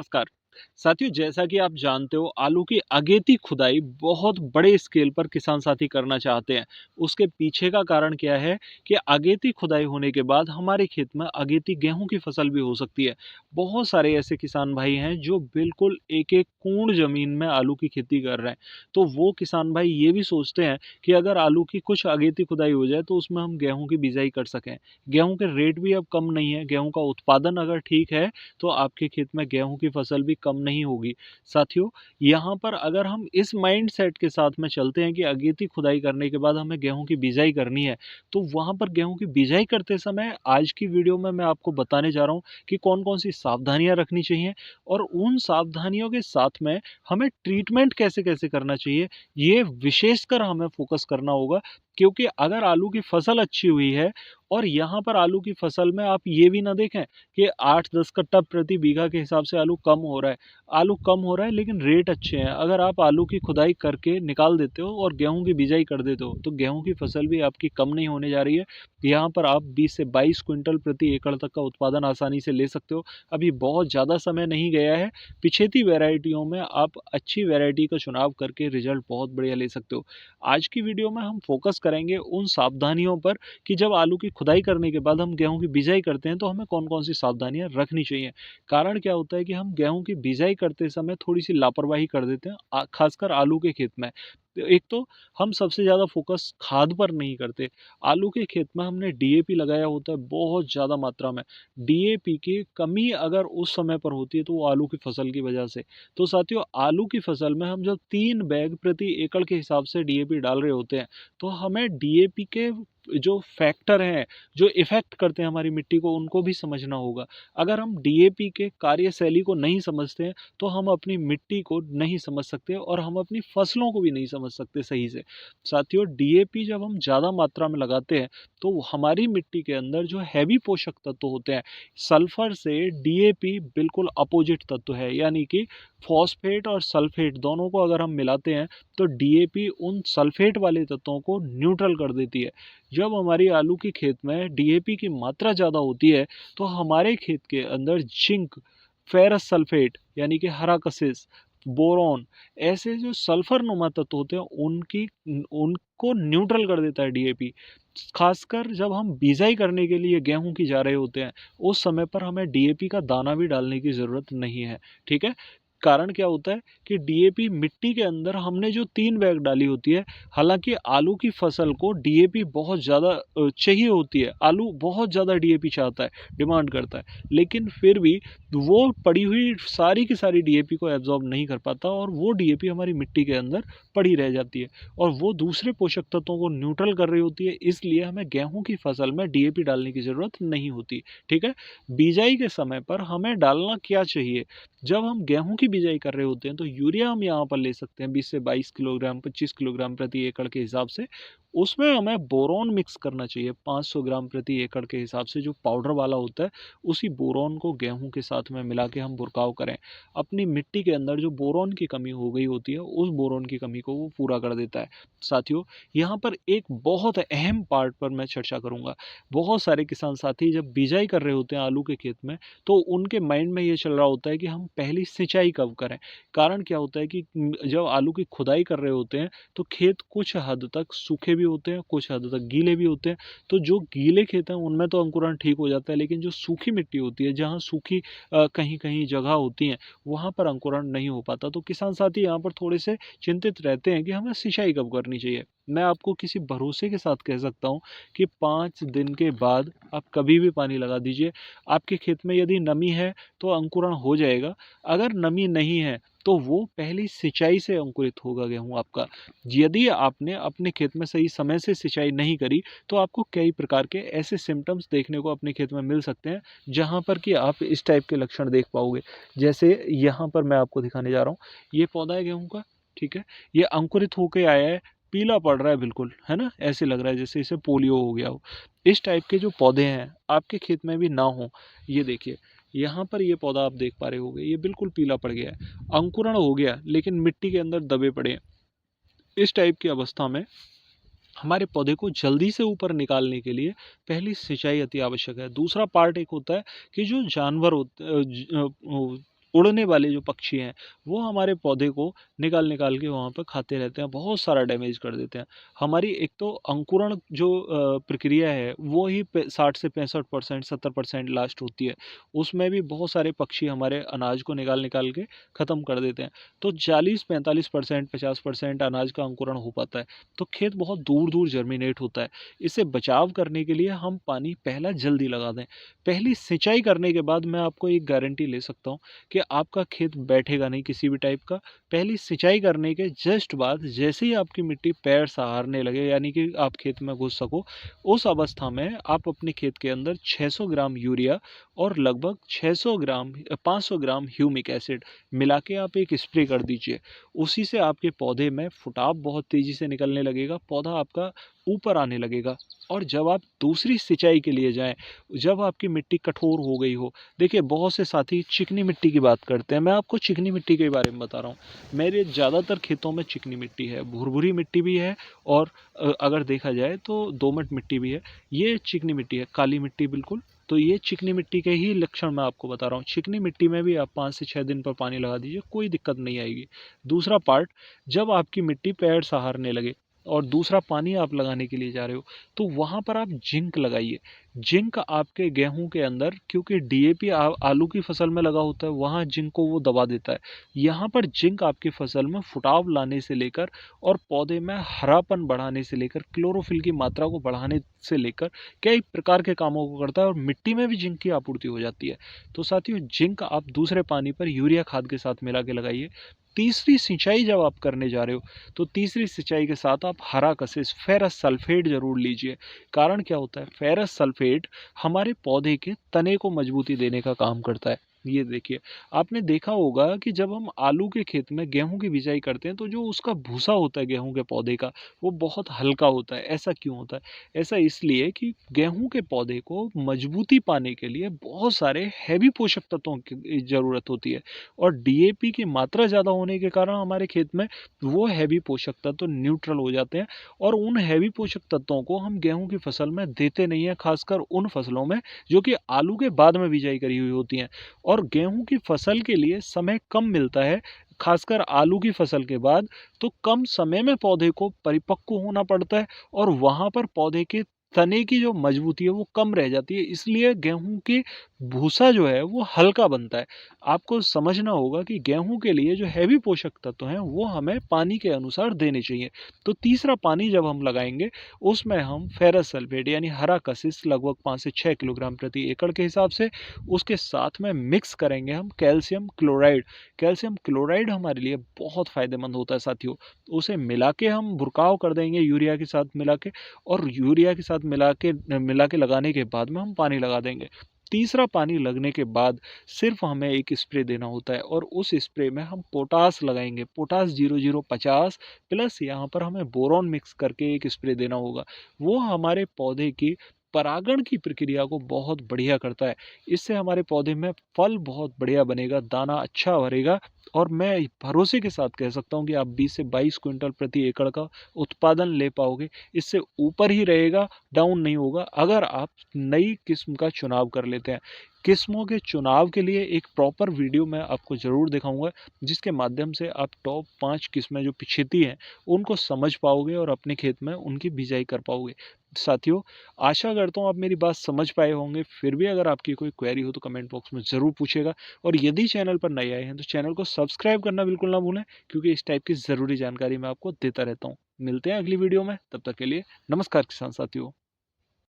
नमस्कार। साथियों, जैसा कि आप जानते हो, आलू की अगेती खुदाई बहुत बड़े स्केल पर किसान साथी करना चाहते हैं। उसके पीछे का कारण क्या है कि अगेती खुदाई होने के बाद हमारे खेत में अगेती गेहूं की फसल भी हो सकती है। बहुत सारे ऐसे किसान भाई हैं जो बिल्कुल एक एक कूण जमीन में आलू की खेती कर रहे हैं। तो वो किसान भाई ये भी सोचते हैं कि अगर आलू की कुछ अगेती खुदाई हो जाए तो उसमें हम गेहूं की बिजाई कर सकें। गेहूं के रेट भी अब कम नहीं है, गेहूं का उत्पादन अगर ठीक है तो आपके खेत में गेहूं की फसल भी कम नहीं होगी। साथियों, यहाँ पर अगर हम इस माइंडसेट के साथ में चलते हैं कि अगेती खुदाई करने के बाद हमें गेहूं की बिजाई करनी है, तो वहां पर गेहूं की बिजाई करते समय आज की वीडियो में मैं आपको बताने जा रहा हूं कि कौन कौन सी सावधानियां रखनी चाहिए और उन सावधानियों के साथ में हमें ट्रीटमेंट कैसे कैसे करना चाहिए, ये विशेषकर हमें फोकस करना होगा। क्योंकि अगर आलू की फसल अच्छी हुई है और यहाँ पर आलू की फसल में आप ये भी ना देखें कि 8-10 कट्टा प्रति बीघा के हिसाब से आलू कम हो रहा है। आलू कम हो रहा है लेकिन रेट अच्छे हैं। अगर आप आलू की खुदाई करके निकाल देते हो और गेहूं की बिजाई कर देते हो तो गेहूं की फसल भी आपकी कम नहीं होने जा रही है। यहाँ पर आप 20 से 22 क्विंटल प्रति एकड़ तक का उत्पादन आसानी से ले सकते हो। अभी बहुत ज़्यादा समय नहीं गया है। पिछेती वैरायटियों में आप अच्छी वैरायटी का चुनाव करके रिजल्ट बहुत बढ़िया ले सकते हो। आज की वीडियो में हम फोकस करेंगे उन सावधानियों पर कि जब आलू की खुदाई करने के बाद हम गेहूं की बिजाई करते हैं तो हमें कौन कौन सी सावधानियां रखनी चाहिए। कारण क्या होता है कि हम गेहूं की बिजाई करते समय थोड़ी सी लापरवाही कर देते हैं, खासकर आलू के खेत में। तो एक तो हम सबसे ज़्यादा फोकस खाद पर नहीं करते। आलू के खेत में हमने डीएपी लगाया होता है बहुत ज़्यादा मात्रा में। डीएपी की कमी अगर उस समय पर होती है तो वो आलू की फसल की वजह से। तो साथियों, आलू की फसल में हम जब 3 बैग प्रति एकड़ के हिसाब से डीएपी डाल रहे होते हैं तो हमें डीएपी के जो फैक्टर हैं, जो इफ़ेक्ट करते हैं हमारी मिट्टी को, उनको भी समझना होगा। अगर हम डीएपी के कार्यशैली को नहीं समझते हैं, तो हम अपनी मिट्टी को नहीं समझ सकते और हम अपनी फसलों को भी नहीं समझ सकते सही से। साथियों, डीएपी जब हम ज़्यादा मात्रा में लगाते हैं, तो हमारी मिट्टी के अंदर जो हैवी पोषक तत्व होते हैं, सल्फर से डीएपी बिल्कुल अपोजिट तत्व है, यानी कि फॉस्फेट और सल्फेट दोनों को अगर हम मिलाते हैं, तो डीएपी उन सल्फेट वाले तत्वों को न्यूट्रल कर देती है। जब हमारी आलू की खेत में डीएपी की मात्रा ज़्यादा होती है तो हमारे खेत के अंदर जिंक, फेरस सल्फेट यानी कि हराकसिस, बोरॉन, ऐसे जो सल्फर नुमा तत्व होते हैं उनको न्यूट्रल कर देता है डीएपी। खासकर जब हम बिजाई करने के लिए गेहूं की जा रहे होते हैं, उस समय पर हमें डीएपी का दाना भी डालने की ज़रूरत नहीं है। ठीक है। कारण क्या होता है कि डीएपी मिट्टी के अंदर हमने जो 3 बैग डाली होती है, हालांकि आलू की फसल को डीएपी बहुत ज़्यादा चाहिए होती है। आलू बहुत ज़्यादा डीएपी चाहता है, डिमांड करता है, लेकिन फिर भी वो पड़ी हुई सारी की सारी डीएपी को एब्जॉर्ब नहीं कर पाता और वो डीएपी हमारी मिट्टी के अंदर पड़ी रह जाती है और वो दूसरे पोषक तत्वों को न्यूट्रल कर रही होती है। इसलिए हमें गेहूं की फसल में डीएपी डालने की ज़रूरत नहीं होती। ठीक है। बिजाई के समय पर हमें डालना क्या चाहिए? जब हम गेहूं की बिजाई कर रहे होते हैं तो यूरिया हम यहाँ पर ले सकते हैं 20 से 22 किलोग्राम, 25 किलोग्राम प्रति एकड़ के हिसाब से। उसमें हमें बोरॉन मिक्स करना चाहिए 500 ग्राम प्रति एकड़ के हिसाब से, जो पाउडर वाला होता है। उसी बोरॉन को गेहूं के साथ में मिला के हम बुरकाव करें। अपनी मिट्टी के अंदर जो बोरॉन की कमी हो गई होती है, उस बोरॉन की कमी को वो पूरा कर देता है। साथियों, यहाँ पर एक बहुत अहम पार्ट पर मैं चर्चा करूंगा। बहुत सारे किसान साथी जब बिजाई कर रहे होते हैं आलू के खेत में, तो उनके माइंड में ये चल रहा होता है कि हम पहली सिंचाई कब करें। कारण क्या होता है कि जब आलू की खुदाई कर रहे होते हैं तो खेत कुछ हद तक सूखे भी होते हैं, कुछ हद तक गीले भी होते हैं। तो जो गीले खेत हैं उनमें तो अंकुरण ठीक हो जाता है, लेकिन जो सूखी मिट्टी होती है, जहाँ सूखी कहीं कहीं जगह होती हैं, वहाँ पर अंकुरण नहीं हो पाता। तो किसान साथी यहाँ पर थोड़े से चिंतित रहते हैं कि हमें सिंचाई कब करनी चाहिए। मैं आपको किसी भरोसे के साथ कह सकता हूँ कि 5 दिन के बाद आप कभी भी पानी लगा दीजिए। आपके खेत में यदि नमी है तो अंकुरण हो जाएगा, अगर नमी नहीं है तो वो पहली सिंचाई से अंकुरित होगा गेहूं आपका। यदि आपने अपने खेत में सही समय से सिंचाई नहीं करी तो आपको कई प्रकार के ऐसे सिम्टम्स देखने को अपने खेत में मिल सकते हैं, जहां पर कि आप इस टाइप के लक्षण देख पाओगे। जैसे यहाँ पर मैं आपको दिखाने जा रहा हूँ, ये पौधा है गेहूं का। ठीक है। ये अंकुरित होके आया है, पीला पड़ रहा है बिल्कुल, है ना, ऐसे लग रहा है जैसे इसे पोलियो हो गया हो। इस टाइप के जो पौधे हैं आपके खेत में भी ना हो। ये देखिए, यहाँ पर ये पौधा आप देख पा रहे होंगे, ये बिल्कुल पीला पड़ गया है, अंकुरण हो गया लेकिन मिट्टी के अंदर दबे पड़े हैं। इस टाइप की अवस्था में हमारे पौधे को जल्दी से ऊपर निकालने के लिए पहली सिंचाई अति आवश्यक है। दूसरा पार्ट एक होता है कि जो जानवर होते उड़ने वाले जो पक्षी हैं वो हमारे पौधे को निकाल के वहाँ पे खाते रहते हैं, बहुत सारा डैमेज कर देते हैं। हमारी एक तो अंकुरण जो प्रक्रिया है वो ही 60 से 65% 70% लास्ट होती है। उसमें भी बहुत सारे पक्षी हमारे अनाज को निकाल के ख़त्म कर देते हैं। तो 40-45% 50% अनाज का अंकुरण हो पाता है। तो खेत बहुत दूर दूर जर्मिनेट होता है। इससे बचाव करने के लिए हम पानी पहला जल्दी लगा दें। पहली सिंचाई करने के बाद मैं आपको एक गारंटी ले सकता हूँ कि आपका खेत बैठेगा नहीं किसी भी टाइप का। पहली सिंचाई करने के जस्ट बाद जैसे ही आपकी मिट्टी पैर सहारने लगे, यानी कि आप खेत में घुस सको, उस अवस्था में आप अपने खेत के अंदर 600 ग्राम यूरिया और लगभग 500 ग्राम ह्यूमिक एसिड मिला के आप एक स्प्रे कर दीजिए। उसी से आपके पौधे में फुटाव बहुत तेज़ी से निकलने लगेगा, पौधा आपका ऊपर आने लगेगा। और जब आप दूसरी सिंचाई के लिए जाएं, जब आपकी मिट्टी कठोर हो गई हो, देखिए बहुत से साथी चिकनी मिट्टी की बात करते हैं, मैं आपको चिकनी मिट्टी के बारे में बता रहा हूँ। मेरे ज़्यादातर खेतों में चिकनी मिट्टी है, भुरभुरी मिट्टी भी है और अगर देखा जाए तो दोमट मिट्टी भी है। ये चिकनी मिट्टी है, काली मिट्टी बिल्कुल। तो ये चिकनी मिट्टी के ही लक्षण मैं आपको बता रहा हूँ। चिकनी मिट्टी में भी आप 5 से 6 दिन पर पानी लगा दीजिए, कोई दिक्कत नहीं आएगी। दूसरा पार्ट, जब आपकी मिट्टी पैर सहारने लगे और दूसरा पानी आप लगाने के लिए जा रहे हो, तो वहाँ पर आप जिंक लगाइए। जिंक आपके गेहूं के अंदर, क्योंकि डीएपी आलू की फसल में लगा होता है, वहाँ जिंक को वो दबा देता है। यहाँ पर जिंक आपकी फसल में फुटाव लाने से लेकर और पौधे में हरापन बढ़ाने से लेकर, क्लोरोफिल की मात्रा को बढ़ाने से लेकर कई प्रकार के कामों को करता है और मिट्टी में भी जिंक की आपूर्ति हो जाती है। तो साथियों, जिंक आप दूसरे पानी पर यूरिया खाद के साथ मिला के लगाइए। तीसरी सिंचाई जब आप करने जा रहे हो, तो तीसरी सिंचाई के साथ आप हरा कसिस फेरस सल्फेट जरूर लीजिए। कारण क्या होता है, फेरस सल्फेट हमारे पौधे के तने को मजबूती देने का काम करता है। ये देखिए, आपने देखा होगा कि जब हम आलू के खेत में गेहूं की बिजाई करते हैं तो जो उसका भूसा होता है गेहूं के पौधे का, वो बहुत हल्का होता है। ऐसा क्यों होता है? ऐसा इसलिए कि गेहूं के पौधे को मजबूती पाने के लिए बहुत सारे हैवी पोषक तत्वों की जरूरत होती है और डीएपी की मात्रा ज़्यादा होने के कारण हमारे खेत में वो हैवी पोषक तत्व न्यूट्रल हो जाते हैं और उन हैवी पोषक तत्वों को हम गेहूं की फसल में देते नहीं हैं, खासकर उन फसलों में जो कि आलू के बाद में बिजाई करी हुई होती हैं। और गेहूं की फसल के लिए समय कम मिलता है, खासकर आलू की फसल के बाद। तो कम समय में पौधे को परिपक्व होना पड़ता है और वहां पर पौधे के तने की जो मजबूती है वो कम रह जाती है, इसलिए गेहूं के भूसा जो है वो हल्का बनता है। आपको समझना होगा कि गेहूं के लिए जो हैवी पोषक तत्व हैं वो हमें पानी के अनुसार देने चाहिए। तो तीसरा पानी जब हम लगाएंगे, उसमें हम फेरस सल्फेट यानी हरा कसिस लगभग 5 से 6 किलोग्राम प्रति एकड़ के हिसाब से, उसके साथ में मिक्स करेंगे हम कैल्शियम क्लोराइड। कैल्शियम क्लोराइड हमारे लिए बहुत फायदेमंद होता है साथियों। उसे मिला के हम भुरकाव कर देंगे यूरिया के साथ मिला के, और यूरिया के साथ मिला के लगाने के बाद में हम पानी लगा देंगे। तीसरा पानी लगने के बाद सिर्फ हमें एक स्प्रे देना होता है और उस स्प्रे में हम पोटास लगाएंगे। पोटास 0050 प्लस यहाँ पर हमें बोरॉन मिक्स करके एक स्प्रे देना होगा। वो हमारे पौधे की परागण की प्रक्रिया को बहुत बढ़िया करता है। इससे हमारे पौधे में फल बहुत बढ़िया बनेगा, दाना अच्छा भरेगा और मैं भरोसे के साथ कह सकता हूँ कि आप 20 से 22 क्विंटल प्रति एकड़ का उत्पादन ले पाओगे। इससे ऊपर ही रहेगा, डाउन नहीं होगा, अगर आप नई किस्म का चुनाव कर लेते हैं। किस्मों के चुनाव के लिए एक प्रॉपर वीडियो मैं आपको ज़रूर दिखाऊंगा, जिसके माध्यम से आप टॉप 5 किस्में जो पिछेती हैं उनको समझ पाओगे और अपने खेत में उनकी बिजाई कर पाओगे। साथियों, आशा करता हूँ आप मेरी बात समझ पाए होंगे। फिर भी अगर आपकी कोई क्वेरी हो तो कमेंट बॉक्स में ज़रूर पूछेगा और यदि चैनल पर नए आए हैं तो चैनल को सब्सक्राइब करना बिल्कुल ना भूलें, क्योंकि इस टाइप की ज़रूरी जानकारी मैं आपको देता रहता हूँ। मिलते हैं अगली वीडियो में, तब तक के लिए नमस्कार किसान साथियों।